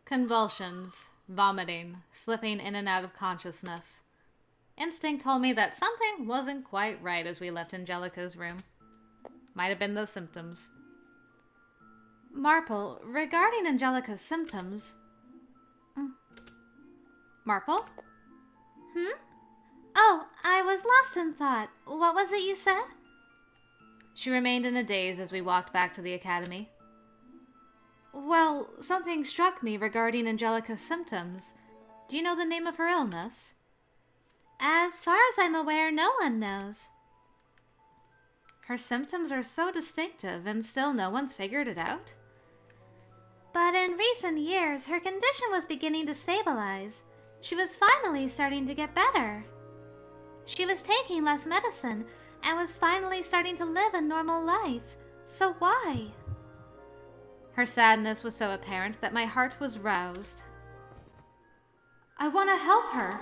Convulsions, vomiting, slipping in and out of consciousness. Instinct told me that something wasn't quite right as we left Angelica's room. Might have been those symptoms. Marple, regarding Angelica's symptoms... Marple? Oh, I was lost in thought. What was it you said? She remained in a daze as we walked back to the academy. Well, something struck me regarding Angelica's symptoms. Do you know the name of her illness? As far as I'm aware, no one knows. Her symptoms are so distinctive, and still no one's figured it out? But in recent years, her condition was beginning to stabilize. She was finally starting to get better. She was taking less medicine, and was finally starting to live a normal life. So why? Her sadness was so apparent that my heart was roused. I want to help her.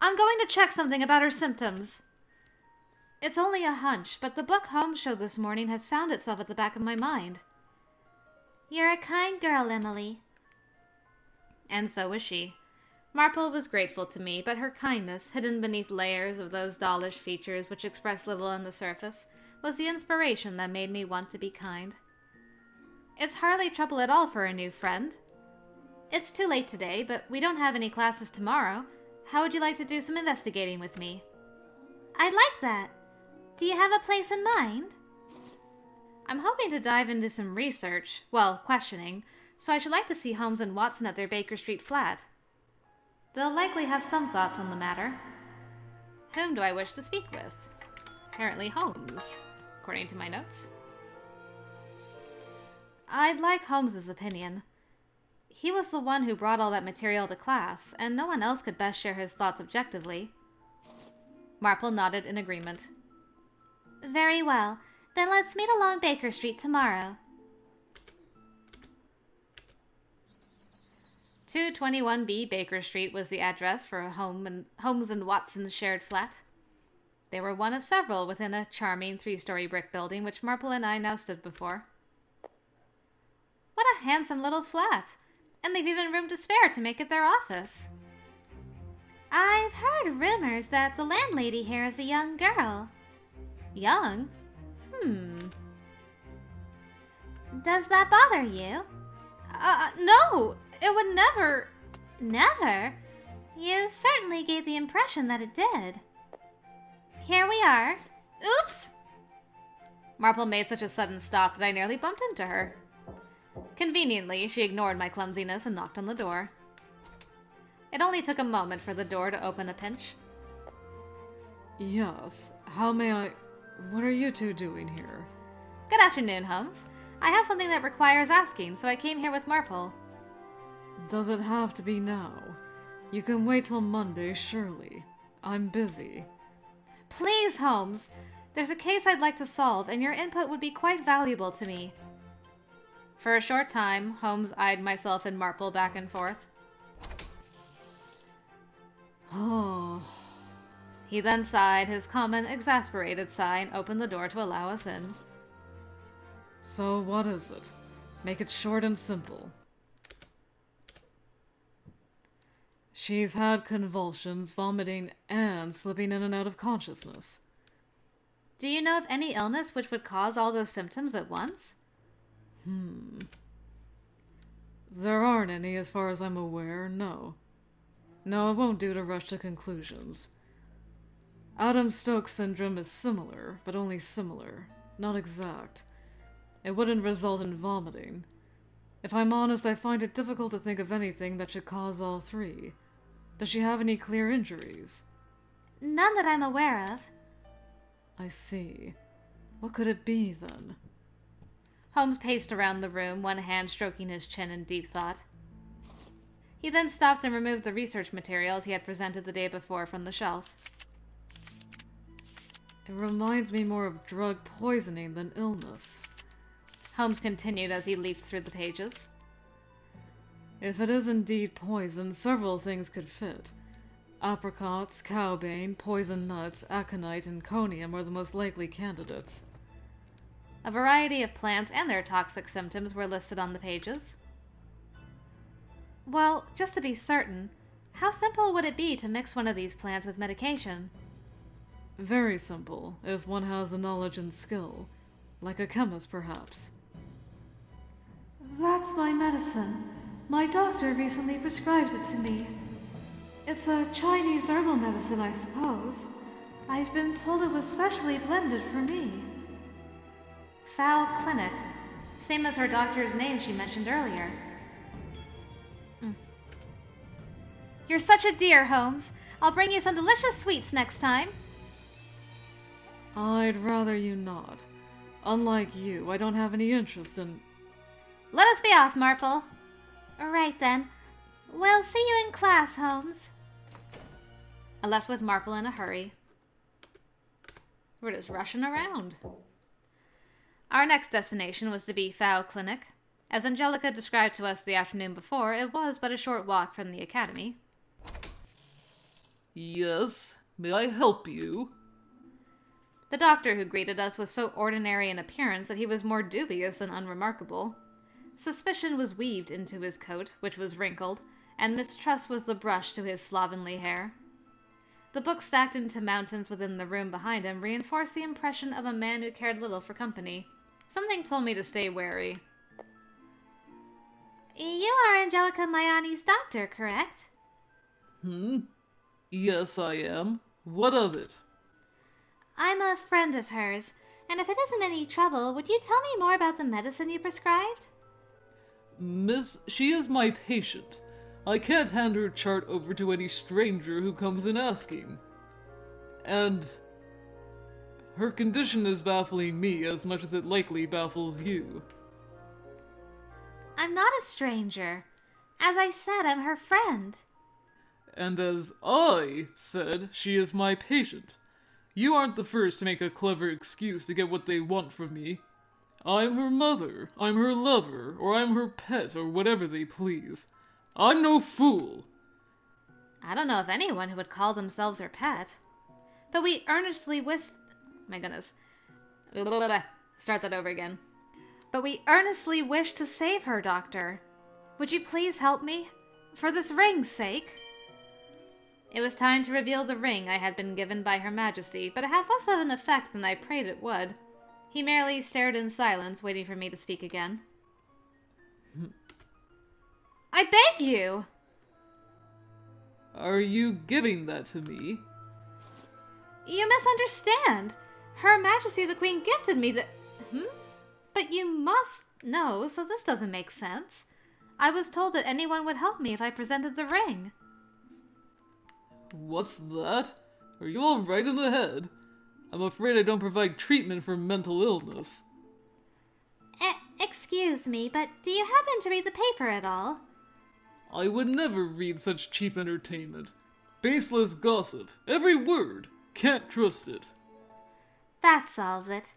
I'm going to check something about her symptoms. It's only a hunch, but the book Holmes showed this morning has found itself at the back of my mind. You're a kind girl, Emily. And so was she. Marple was grateful to me, but her kindness, hidden beneath layers of those dollish features which express little on the surface, was the inspiration that made me want to be kind. It's hardly trouble at all for a new friend. It's too late today, but we don't have any classes tomorrow. How would you like to do some investigating with me? I'd like that. Do you have a place in mind? I'm hoping to dive into some research, well, questioning, so I should like to see Holmes and Watson at their Baker Street flat. They'll likely have some thoughts on the matter. Whom do I wish to speak with? Apparently Holmes, according to my notes. I'd like Holmes's opinion. He was the one who brought all that material to class, and no one else could best share his thoughts objectively. Marple nodded in agreement. Very well. Then let's meet along Baker Street tomorrow. 221B Baker Street was the address for Holmes and Watson's shared flat. They were one of several within a charming 3-story brick building which Marple and I now stood before. What a handsome little flat! And they've even room to spare to make it their office. I've heard rumors that the landlady here is a young girl. Young? Does that bother you? No! It would never... Never? You certainly gave the impression that it did. Here we are. Oops! Marple made such a sudden stop that I nearly bumped into her. Conveniently, she ignored my clumsiness and knocked on the door. It only took a moment for the door to open a pinch. Yes, how may I... What are you two doing here? Good afternoon, Holmes. I have something that requires asking, so I came here with Marple. Does it have to be now? You can wait till Monday, surely. I'm busy. Please, Holmes. There's a case I'd like to solve, and your input would be quite valuable to me. For a short time, Holmes eyed myself and Marple back and forth. Oh. He then sighed his common, exasperated sigh and opened the door to allow us in. So what is it? Make it short and simple. She's had convulsions, vomiting, and slipping in and out of consciousness. Do you know of any illness which would cause all those symptoms at once? There aren't any as far as I'm aware, no. No, it won't do to rush to conclusions. Adams-Stokes syndrome is similar, but only similar, not exact. It wouldn't result in vomiting. If I'm honest, I find it difficult to think of anything that should cause all three. Does she have any clear injuries? None that I'm aware of. I see. What could it be, then? Holmes paced around the room, one hand stroking his chin in deep thought. He then stopped and removed the research materials he had presented the day before from the shelf. It reminds me more of drug poisoning than illness. Holmes continued as he leafed through the pages. If it is indeed poison, several things could fit. Apricots, cowbane, poison nuts, aconite, and conium are the most likely candidates. A variety of plants and their toxic symptoms were listed on the pages. Well, just to be certain, how simple would it be to mix one of these plants with medication? Very simple, if one has the knowledge and skill. Like a chemist, perhaps. That's my medicine. My doctor recently prescribed it to me. It's a Chinese herbal medicine, I suppose. I've been told it was specially blended for me. Fowl Clinic. Same as her doctor's name she mentioned earlier. You're such a dear, Holmes. I'll bring you some delicious sweets next time. I'd rather you not. Unlike you, I don't have any interest in... Let us be off, Marple. All right, then. We'll see you in class, Holmes. I left with Marple in a hurry. We're just rushing around. Our next destination was to be Fowl Clinic. As Angelica described to us the afternoon before, it was but a short walk from the academy. Yes, may I help you? The doctor who greeted us was so ordinary in appearance that he was more dubious than unremarkable. Suspicion was weaved into his coat, which was wrinkled, and mistrust was the brush to his slovenly hair. The books stacked into mountains within the room behind him reinforced the impression of a man who cared little for company. Something told me to stay wary. You are Angelica Mayani's doctor, correct? Yes, I am. What of it? I'm a friend of hers, and if it isn't any trouble, would you tell me more about the medicine you prescribed? Miss, she is my patient. I can't hand her chart over to any stranger who comes in asking. And her condition is baffling me as much as it likely baffles you. I'm not a stranger. As I said, I'm her friend. And as I said, she is my patient. You aren't the first to make a clever excuse to get what they want from me. I'm her mother, I'm her lover, or I'm her pet, or whatever they please. I'm no fool. I don't know of anyone who would call themselves her pet. But we earnestly wish... My goodness. Start that over again. But we earnestly wish to save her, Doctor. Would you please help me? For this ring's sake. It was time to reveal the ring I had been given by Her Majesty, but it had less of an effect than I prayed it would. He merely stared in silence, waiting for me to speak again. I beg you! Are you giving that to me? You misunderstand. Her Majesty the Queen gifted me the... But you must know, so this doesn't make sense. I was told that anyone would help me if I presented the ring. What's that? Are you all right in the head? I'm afraid I don't provide treatment for mental illness. Excuse me, but do you happen to read the paper at all? I would never read such cheap entertainment. Baseless gossip. Every word. Can't trust it. That solves it.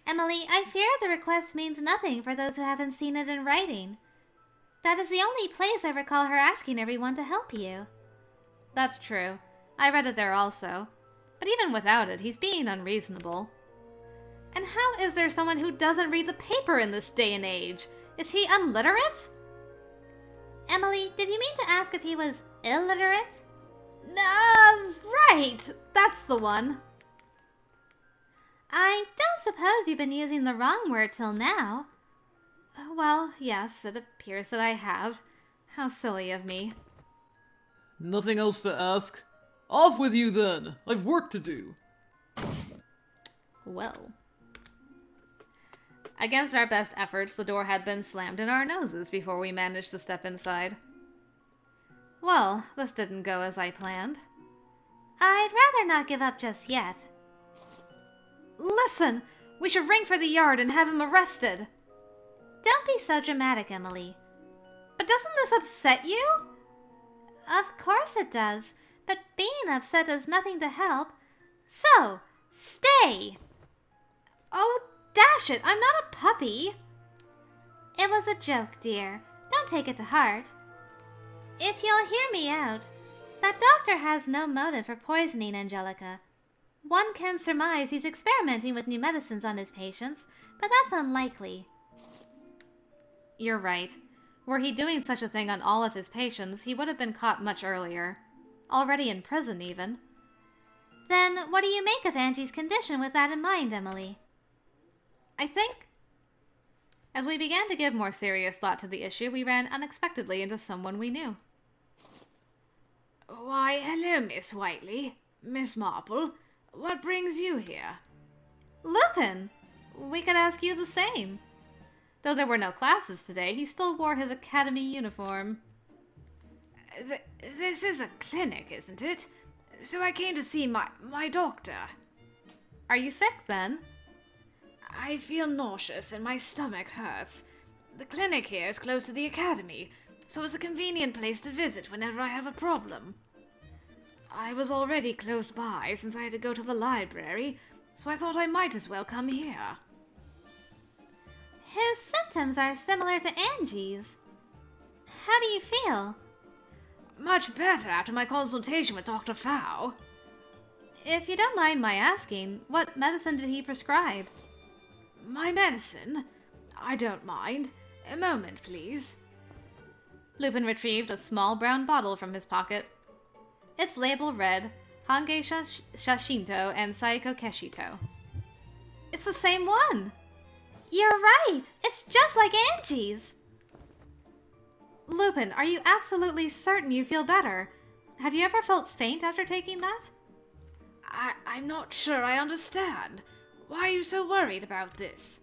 Emily, I fear the request means nothing for those who haven't seen it in writing. That is the only place I recall her asking everyone to help you. That's true. I read it there also. But even without it, he's being unreasonable. And how is there someone who doesn't read the paper in this day and age? Is he unliterate? Emily, did you mean to ask if he was illiterate? Right! That's the one. I don't suppose you've been using the wrong word till now. Well, yes, it appears that I have. How silly of me. Nothing else to ask? Off with you then! I've work to do. Well. Against our best efforts, the door had been slammed in our noses before we managed to step inside. Well, this didn't go as I planned. I'd rather not give up just yet. Listen! We should ring for the yard and have him arrested! Don't be so dramatic, Emily. But doesn't this upset you? Of course it does, but being upset does nothing to help. So, stay! Oh, dash it! I'm not a puppy! It was a joke, dear. Don't take it to heart. If you'll hear me out, that doctor has no motive for poisoning Angelica. One can surmise he's experimenting with new medicines on his patients, but that's unlikely. You're right. Were he doing such a thing on all of his patients, he would have been caught much earlier. Already in prison, even. Then what do you make of Angie's condition with that in mind, Emily? I think... As we began to give more serious thought to the issue, we ran unexpectedly into someone we knew. Why, hello, Miss Whiteley. Miss Marple. What brings you here? Lupin! We could ask you the same. Though there were no classes today, he still wore his academy uniform. This is a clinic, isn't it? So I came to see my doctor. Are you sick, then? I feel nauseous and my stomach hurts. The clinic here is close to the academy, so it's a convenient place to visit whenever I have a problem. I was already close by since I had to go to the library, so I thought I might as well come here. His symptoms are similar to Angie's. How do you feel? Much better after my consultation with Dr. Fow. If you don't mind my asking, what medicine did he prescribe? My medicine? I don't mind. A moment, please. Lupin retrieved a small brown bottle from his pocket. Its label read, Hange Shashinto and Saiko Keshito. It's the same one! You're right! It's just like Angie's! Lupin, are you absolutely certain you feel better? Have you ever felt faint after taking that? I'm not sure I understand. Why are you so worried about this?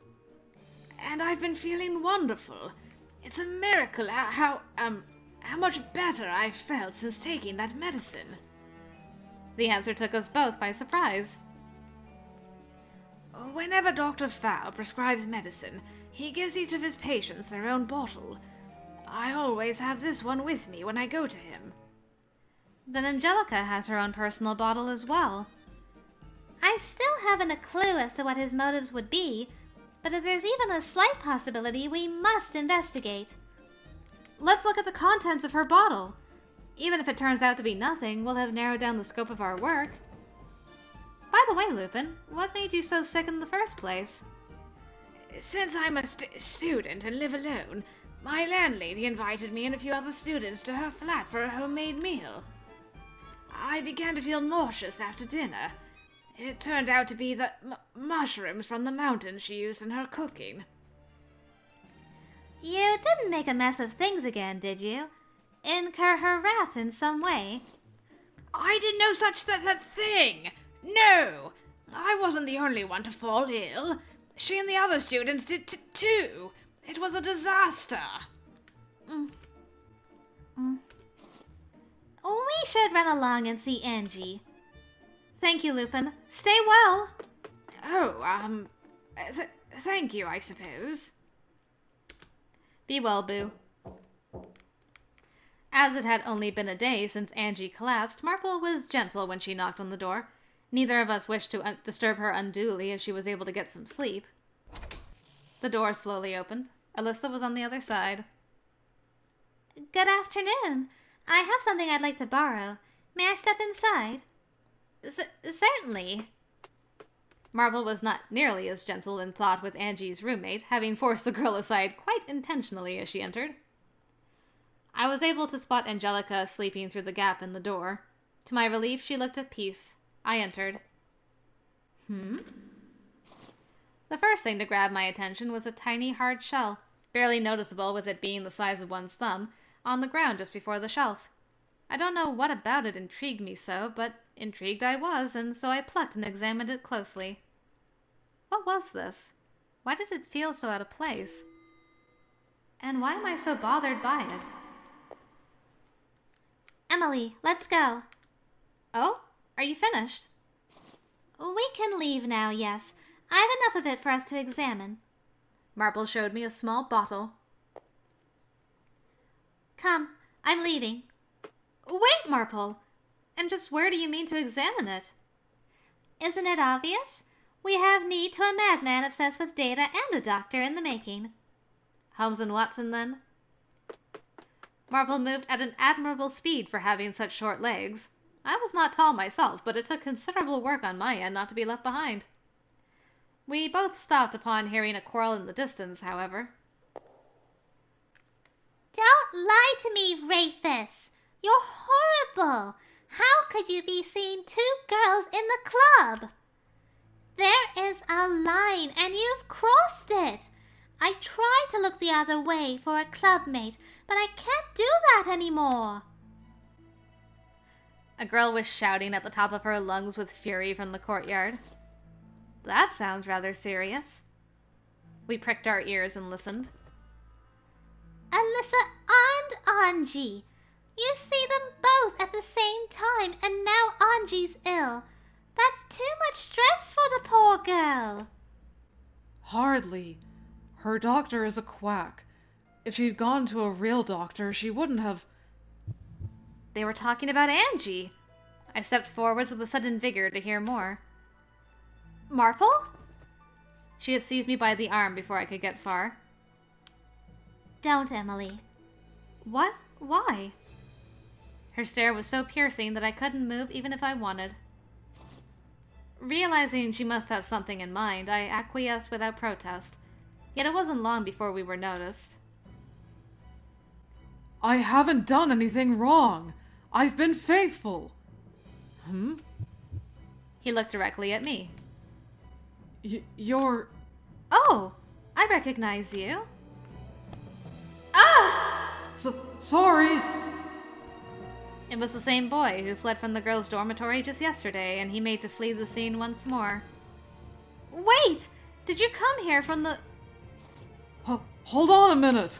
And I've been feeling wonderful. It's a miracle how much better I've felt since taking that medicine. The answer took us both by surprise. Whenever Dr. Fow prescribes medicine, he gives each of his patients their own bottle. I always have this one with me when I go to him. Then Angelica has her own personal bottle as well. I still haven't a clue as to what his motives would be, but if there's even a slight possibility, we must investigate. Let's look at the contents of her bottle. Even if it turns out to be nothing, we'll have narrowed down the scope of our work. By the way, Lupin, what made you so sick in the first place? Since I'm a student and live alone, my landlady invited me and a few other students to her flat for a homemade meal. I began to feel nauseous after dinner. It turned out to be the mushrooms from the mountain she used in her cooking. You didn't make a mess of things again, did you? Incur her wrath in some way? I did no such thing! No! I wasn't the only one to fall ill. She and the other students did too. It was a disaster. We should run along and see Angie. Thank you, Lupin. Stay well. Oh, thank you, I suppose. Be well, Boo. As it had only been a day since Angie collapsed, Marple was gentle when she knocked on the door. Neither of us wished to disturb her unduly if she was able to get some sleep. The door slowly opened. Alyssa was on the other side. Good afternoon. I have something I'd like to borrow. May I step inside? Certainly. Marple was not nearly as gentle in thought with Angie's roommate, having forced the girl aside quite intentionally as she entered. I was able to spot Angelica sleeping through the gap in the door. To my relief, she looked at peace. I entered. The first thing to grab my attention was a tiny hard shell, barely noticeable with it being the size of one's thumb, on the ground just before the shelf. I don't know what about it intrigued me so, but intrigued I was, and so I plucked and examined it closely. What was this? Why did it feel so out of place? And why am I so bothered by it? Emily, let's go. Oh? Are you finished? We can leave now, yes. I have enough of it for us to examine. Marple showed me a small bottle. Come, I'm leaving. Wait, Marple! And just where do you mean to examine it? Isn't it obvious? We have need to a madman obsessed with data and a doctor in the making. Holmes and Watson, then? Marple moved at an admirable speed for having such short legs. I was not tall myself, but it took considerable work on my end not to be left behind. We both stopped upon hearing a quarrel in the distance, however. lie to me, Rafus. You're horrible. How could you be seeing two girls in the club? There is a line, and you've crossed it. I tried to look the other way for a clubmate, but I can't do that anymore. A girl was shouting at the top of her lungs with fury from the courtyard. That sounds rather serious. We pricked our ears and listened. Alyssa and Angie. You see them both at the same time, and now Angie's ill. That's too much stress for the poor girl. Hardly. Her doctor is a quack. If she'd gone to a real doctor, she wouldn't have... They were talking about Angie. I stepped forwards with a sudden vigor to hear more. Marple? She had seized me by the arm before I could get far. Don't, Emily. What? Why? Her stare was so piercing that I couldn't move even if I wanted. Realizing she must have something in mind, I acquiesced without protest. Yet it wasn't long before we were noticed. I haven't done anything wrong. I've been faithful. He looked directly at me. You're... Oh, I recognize you. Sorry. It was the same boy who fled from the girls' dormitory just yesterday, and he made to flee the scene once more. Wait! Did you come here from the... Hold on a minute.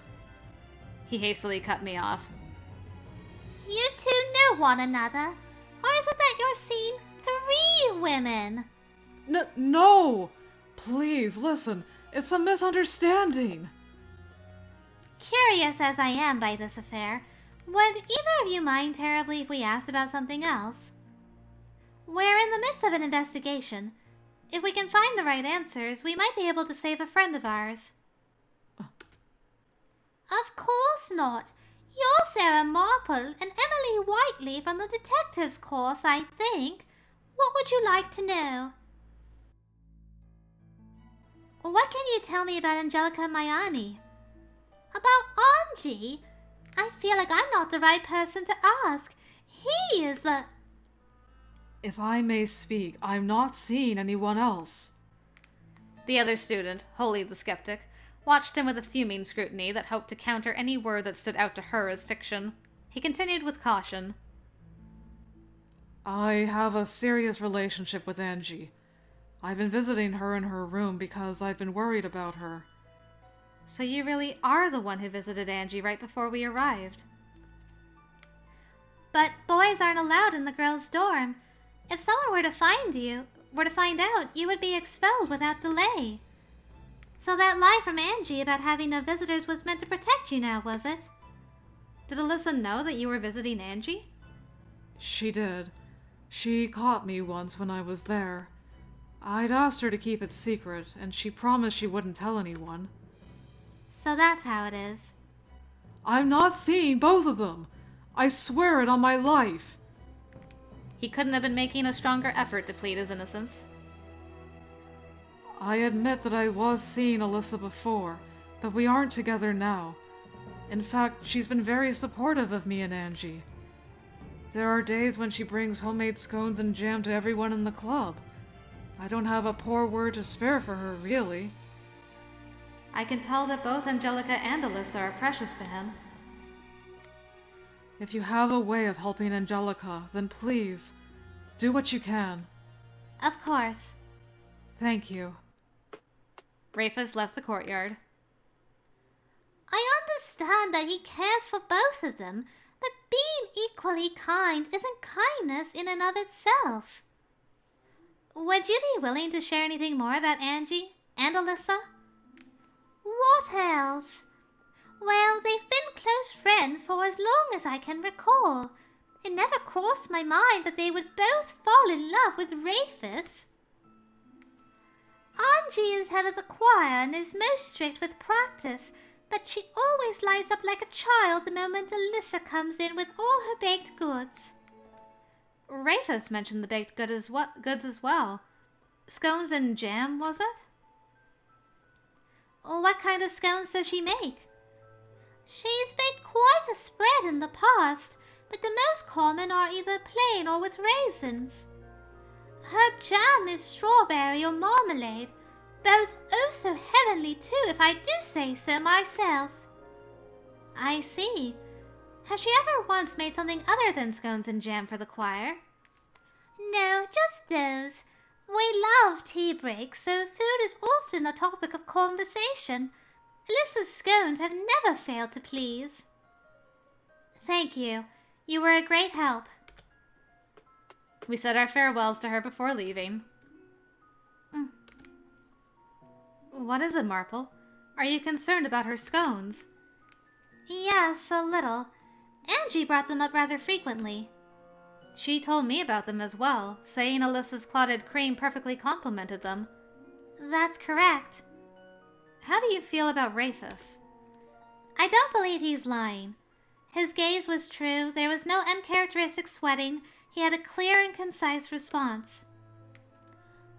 He hastily cut me off. You two know one another? Or is it that you're seeing 3 women? No! Please, listen. It's a misunderstanding. Curious as I am by this affair, would either of you mind terribly if we asked about something else? We're in the midst of an investigation. If we can find the right answers, we might be able to save a friend of ours. Of course not. You're Sarah Marple and Emily Whiteley from the detectives course, I think. What would you like to know? What can you tell me about Angelica Maiani? About Angie? I feel like I'm not the right person to ask. He is the... If I may speak, I'm not seeing anyone else. The other student, wholly the skeptic, watched him with a fuming scrutiny that hoped to counter any word that stood out to her as fiction. He continued with caution. I have a serious relationship with Angie. I've been visiting her in her room because I've been worried about her. So you really are the one who visited Angie right before we arrived. But boys aren't allowed in the girls' dorm. If someone were to find out, you would be expelled without delay. So that lie from Angie about having no visitors was meant to protect you now, was it? Did Alyssa know that you were visiting Angie? She did. She caught me once when I was there. I'd asked her to keep it secret, and she promised she wouldn't tell anyone. So that's how it is. I'm not seeing both of them. I swear it on my life. He couldn't have been making a stronger effort to plead his innocence. I admit that I was seeing Alyssa before, but we aren't together now. In fact, she's been very supportive of me and Angie. There are days when she brings homemade scones and jam to everyone in the club. I don't have a poor word to spare for her, really. I can tell that both Angelica and Alyssa are precious to him. If you have a way of helping Angelica, then please, do what you can. Of course. Thank you. Rafus left the courtyard. I understand that he cares for both of them, but being equally kind isn't kindness in and of itself. Would you be willing to share anything more about Angie and Alyssa? What else? Well, they've been close friends for as long as I can recall. It never crossed my mind that they would both fall in love with Rafus. Angie is head of the choir and is most strict with practice, but she always lights up like a child the moment Alyssa comes in with all her baked goods. Rafus mentioned the baked goods as well. Scones and jam, was it? What kind of scones does she make? She's baked quite a spread in the past, but the most common are either plain or with raisins. Her jam is strawberry or marmalade, both oh so heavenly too, if I do say so myself. I see. Has she ever once made something other than scones and jam for the choir? No, just those. We love tea breaks, so food is often a topic of conversation. Alyssa's scones have never failed to please. Thank you. You were a great help. We said our farewells to her before leaving. What is it, Marple? Are you concerned about her scones? Yes, a little. Angie brought them up rather frequently. She told me about them as well, saying Alyssa's clotted cream perfectly complemented them. That's correct. How do you feel about Rafus? I don't believe he's lying. His gaze was true, there was no uncharacteristic sweating, he had a clear and concise response.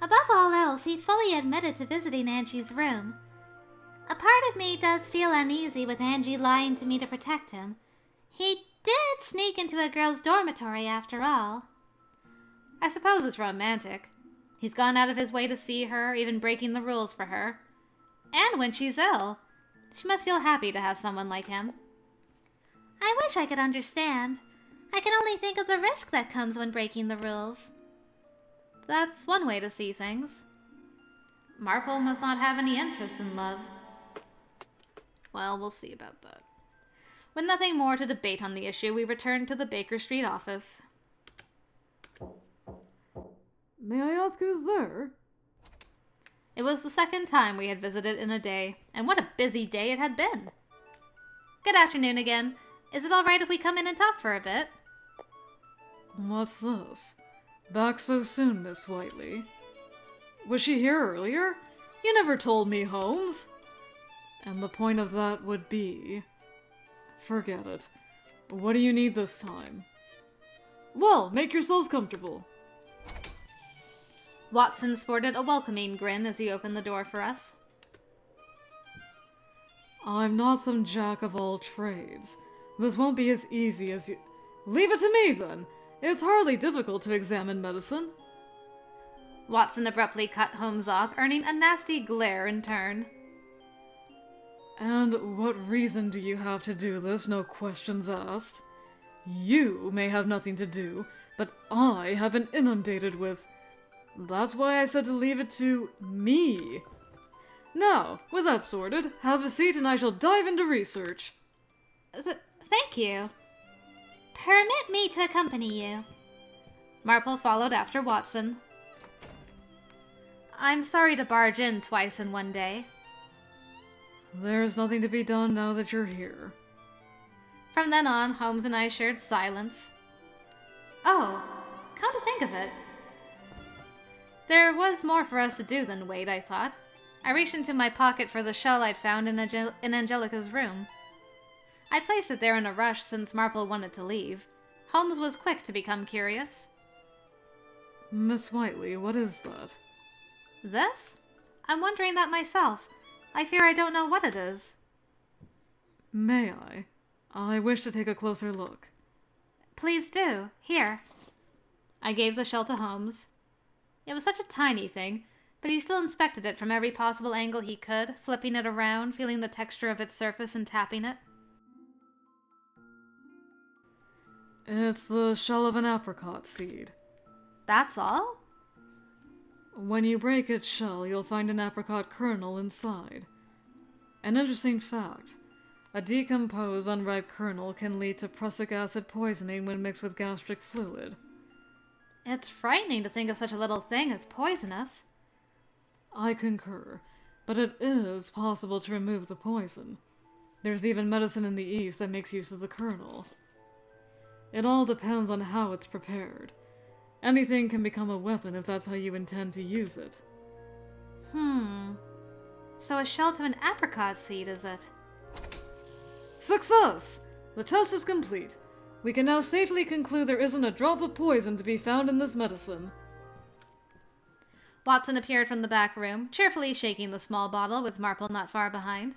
Above all else, he fully admitted to visiting Angie's room. A part of me does feel uneasy with Angie lying to me to protect him. He did sneak into a girl's dormitory after all. I suppose it's romantic. He's gone out of his way to see her, even breaking the rules for her. And when she's ill, she must feel happy to have someone like him. I wish I could understand. I can only think of the risk that comes when breaking the rules. That's one way to see things. Marple must not have any interest in love. Well, we'll see about that. With nothing more to debate on the issue, we returned to the Baker Street office. May I ask who's there? It was the second time we had visited in a day, and what a busy day it had been. Good afternoon again. Is it all right if we come in and talk for a bit? What's this? Back so soon, Miss Whiteley. Was she here earlier? You never told me, Holmes. And the point of that would be... Forget it. What do you need this time? Well, make yourselves comfortable. Watson sported a welcoming grin as he opened the door for us. I'm not some jack of all trades. This won't be as easy as you... Leave it to me, then! It's hardly difficult to examine medicine. Watson abruptly cut Holmes off, earning a nasty glare in turn. And what reason do you have to do this, no questions asked? You may have nothing to do, but I have been inundated with... That's why I said to leave it to me. Now, with that sorted, have a seat and I shall dive into research. Thank you. Permit me to accompany you. Marple followed after Watson. I'm sorry to barge in twice in one day. There's nothing to be done now that you're here. From then on, Holmes and I shared silence. Oh, come to think of it. There was more for us to do than wait, I thought. I reached into my pocket for the shell I'd found in Angelica's room. I placed it there in a rush since Marple wanted to leave. Holmes was quick to become curious. Miss Whiteley, what is that? This? I'm wondering that myself. I fear I don't know what it is. May I? I wish to take a closer look. Please do. Here. I gave the shell to Holmes. It was such a tiny thing, but he still inspected it from every possible angle he could, flipping it around, feeling the texture of its surface and tapping it. It's the shell of an apricot seed. That's all? When you break its shell, you'll find an apricot kernel inside. An interesting fact. A decomposed, unripe kernel can lead to prussic acid poisoning when mixed with gastric fluid. It's frightening to think of such a little thing as poisonous. I concur, but it is possible to remove the poison. There's even medicine in the East that makes use of the kernel. It all depends on how it's prepared. Anything can become a weapon if that's how you intend to use it. So a shell to an apricot seed, is it? Success! The test is complete. We can now safely conclude there isn't a drop of poison to be found in this medicine. Watson appeared from the back room, cheerfully shaking the small bottle with Marple not far behind.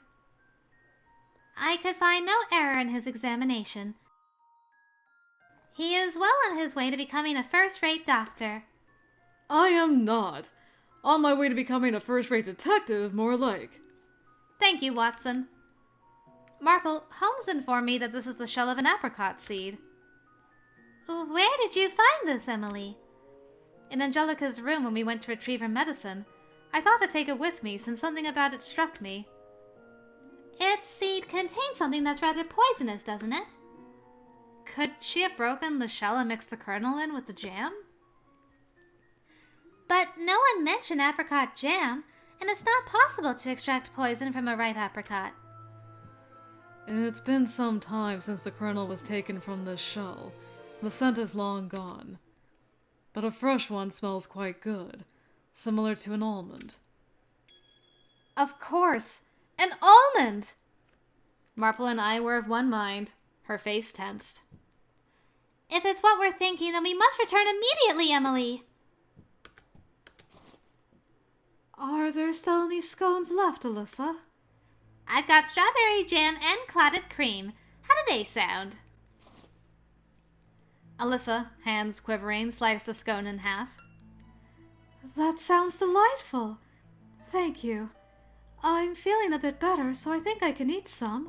I could find no error in his examination. He is well on his way to becoming a first-rate doctor. I am not. On my way to becoming a first-rate detective, more like. Thank you, Watson. Marple, Holmes informed me that this is the shell of an apricot seed. Where did you find this, Emily? In Angelica's room when we went to retrieve her medicine. I thought to take it with me since something about it struck me. Its seed contains something that's rather poisonous, doesn't it? Could she have broken the shell and mixed the kernel in with the jam? But no one mentioned apricot jam, and it's not possible to extract poison from a ripe apricot. It's been some time since the kernel was taken from this shell. The scent is long gone. But a fresh one smells quite good, similar to an almond. Of course! An almond! Marple and I were of one mind. Her face tensed. If it's what we're thinking, then we must return immediately, Emily. Are there still any scones left, Alyssa? I've got strawberry jam and clotted cream. How do they sound? Alyssa, hands quivering, sliced a scone in half. That sounds delightful. Thank you. I'm feeling a bit better, so I think I can eat some.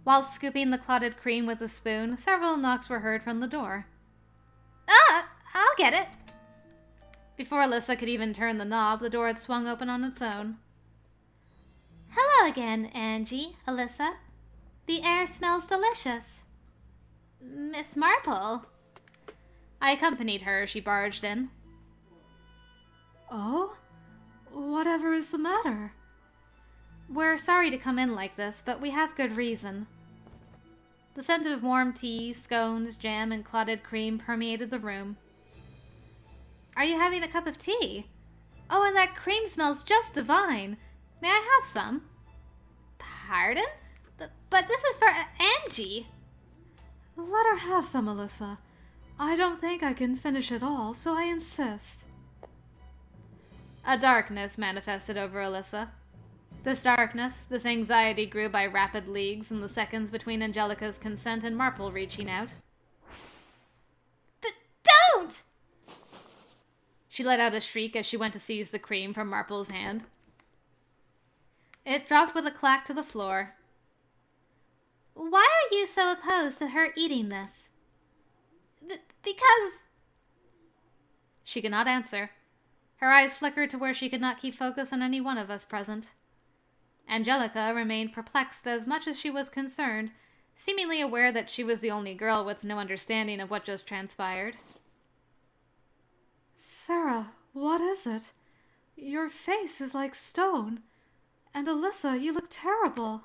While scooping the clotted cream with a spoon, several knocks were heard from the door. I'll get it. Before Alyssa could even turn the knob, the door had swung open on its own. Hello again, Angie, Alyssa. The air smells delicious. Miss Marple. I accompanied her as she barged in. Oh? Whatever is the matter? We're sorry to come in like this, but we have good reason. The scent of warm tea, scones, jam, and clotted cream permeated the room. Are you having a cup of tea? Oh, and that cream smells just divine. May I have some? Pardon? But this is for Angie. Let her have some, Alyssa. I don't think I can finish it all, so I insist. A darkness manifested over Alyssa. This darkness, this anxiety grew by rapid leagues in the seconds between Angelica's consent and Marple reaching out. Don't! She let out a shriek as she went to seize the cream from Marple's hand. It dropped with a clack to the floor. Why are you so opposed to her eating this? Because... She could not answer. Her eyes flickered to where she could not keep focus on any one of us present. Angelica remained perplexed as much as she was concerned, seemingly aware that she was the only girl with no understanding of what just transpired. Sara, what is it? Your face is like stone. And Alyssa, you look terrible.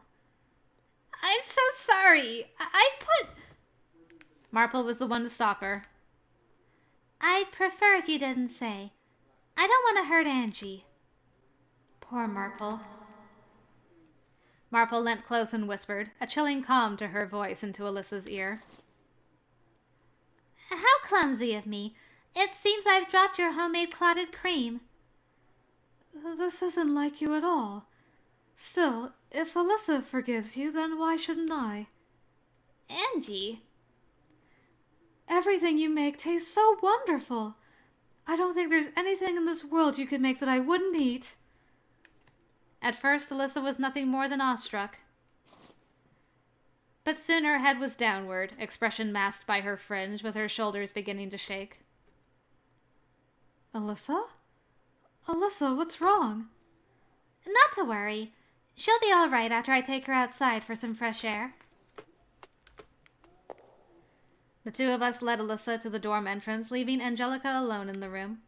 I'm so sorry. I put... Marple was the one to stop her. I'd prefer if you didn't say. I don't want to hurt Angie. Poor Marple. Marple leant close and whispered, a chilling calm to her voice into Alyssa's ear. How clumsy of me. It seems I've dropped your homemade clotted cream. This isn't like you at all. Still, if Alyssa forgives you, then why shouldn't I? Angie. Everything you make tastes so wonderful. I don't think there's anything in this world you could make that I wouldn't eat. At first, Alyssa was nothing more than awestruck. But soon her head was downward, expression masked by her fringe, with her shoulders beginning to shake. Alyssa? Alyssa, what's wrong? Not to worry. She'll be all right after I take her outside for some fresh air. The two of us led Alyssa to the dorm entrance, leaving Angelica alone in the room.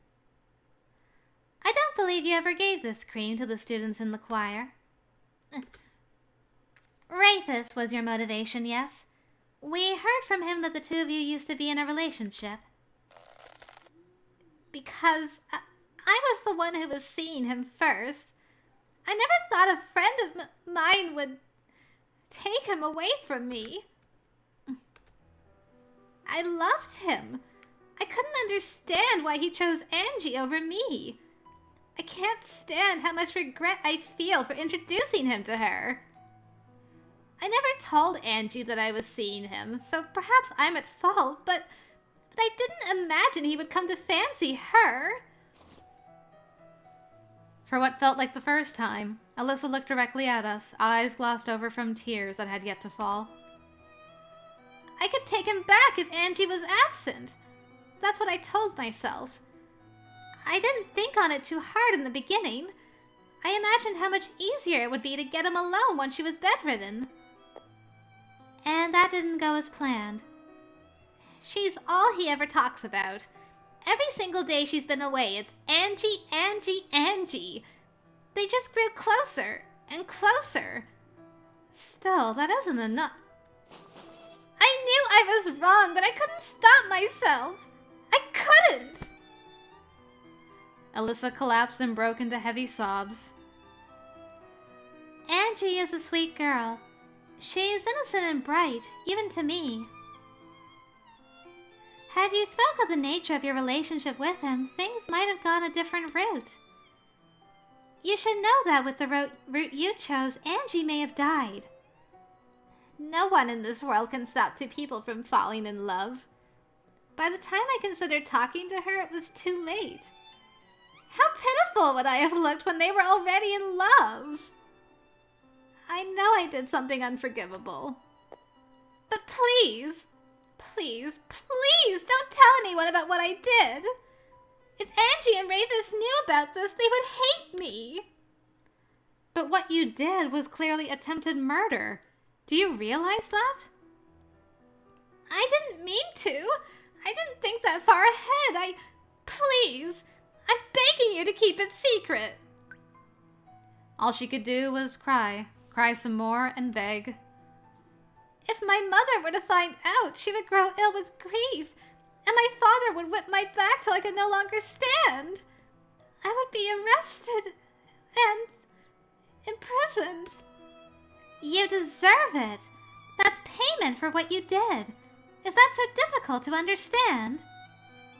I don't believe you ever gave this cream to the students in the choir. Rafus was your motivation, yes? We heard from him that the two of you used to be in a relationship. Because I was the one who was seeing him first. I never thought a friend of mine would take him away from me. I loved him. I couldn't understand why he chose Angie over me. I can't stand how much regret I feel for introducing him to her. told Angie that I was seeing him, so perhaps I'm at fault, but I didn't imagine he would come to fancy her. For what felt like the first time, Alyssa looked directly at us, eyes glossed over from tears that had yet to fall. I could take him back if Angie was absent. That's what I told myself. I didn't think on it too hard in the beginning. I imagined how much easier it would be to get him alone once she was bedridden. And that didn't go as planned. She's all he ever talks about. Every single day she's been away, it's Angie, Angie, Angie. They just grew closer and closer. Still, that isn't enough. I knew I was wrong, but I couldn't stop myself. I couldn't. Alyssa collapsed and broke into heavy sobs. Angie is a sweet girl. She is innocent and bright, even to me. Had you spoke of the nature of your relationship with him, things might have gone a different route. You should know that with the route you chose, Angie may have died. No one in this world can stop two people from falling in love. By the time I considered talking to her, it was too late. How pitiful would I have looked when they were already in love? I know I did something unforgivable. But please, please, please don't tell anyone about what I did. If Angie and Ravis knew about this, they would hate me. But what you did was clearly attempted murder. Do you realize that? I didn't mean to. I didn't think that far ahead. Please, I'm begging you to keep it secret. All she could do was cry some more, and beg. If my mother were to find out, she would grow ill with grief, and my father would whip my back till I could no longer stand. I would be arrested and imprisoned. You deserve it. That's payment for what you did. Is that so difficult to understand?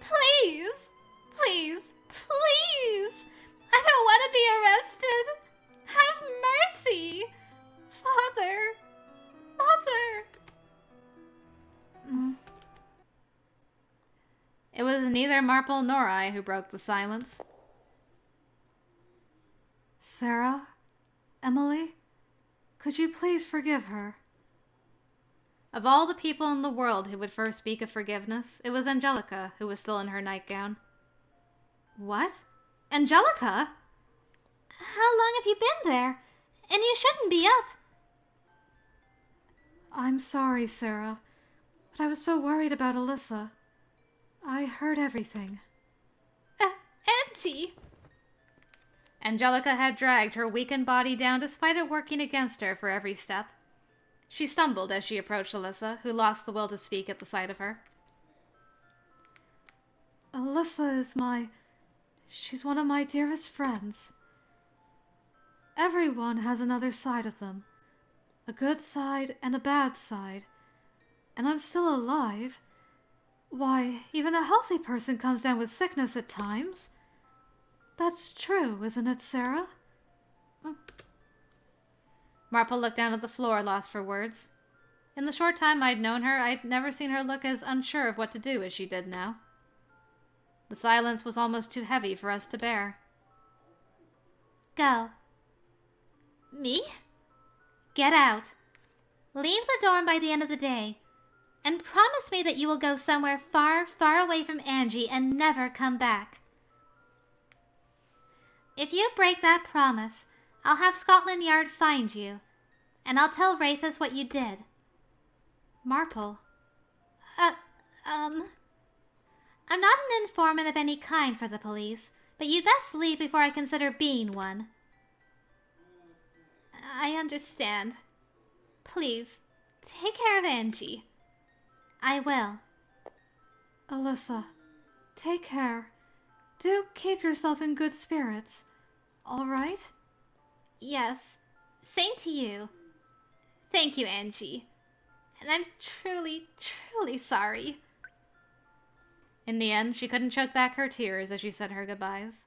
Please, please, please. I don't want to be arrested. Have mercy. Father, Mother. It was neither Marple nor I who broke the silence. Sara? Emily? Could you please forgive her? Of all the people in the world who would first speak of forgiveness, it was Angelica who was still in her nightgown. What? Angelica? How long have you been there? And you shouldn't be up. I'm sorry, Sara, but I was so worried about Alyssa. I heard everything. Angie! Angelica had dragged her weakened body down despite it working against her for every step. She stumbled as she approached Alyssa, who lost the will to speak at the sight of her. Alyssa is she's one of my dearest friends. Everyone has another side of them. A good side and a bad side. And I'm still alive. Why, even a healthy person comes down with sickness at times. That's true, isn't it, Sara? Marple looked down at the floor, lost for words. In the short time I'd known her, I'd never seen her look as unsure of what to do as she did now. The silence was almost too heavy for us to bear. Go. Me? Get out. Leave the dorm by the end of the day. And promise me that you will go somewhere far, far away from Angie and never come back. If you break that promise, I'll have Scotland Yard find you. And I'll tell Rafus what you did. Marple. I'm not an informant of any kind for the police, but you'd best leave before I consider being one. I understand. Please, take care of Angie. I will. Alyssa, take care. Do keep yourself in good spirits. All right? Yes, same to you. Thank you, Angie. And I'm truly, truly sorry. In the end, she couldn't choke back her tears as she said her goodbyes.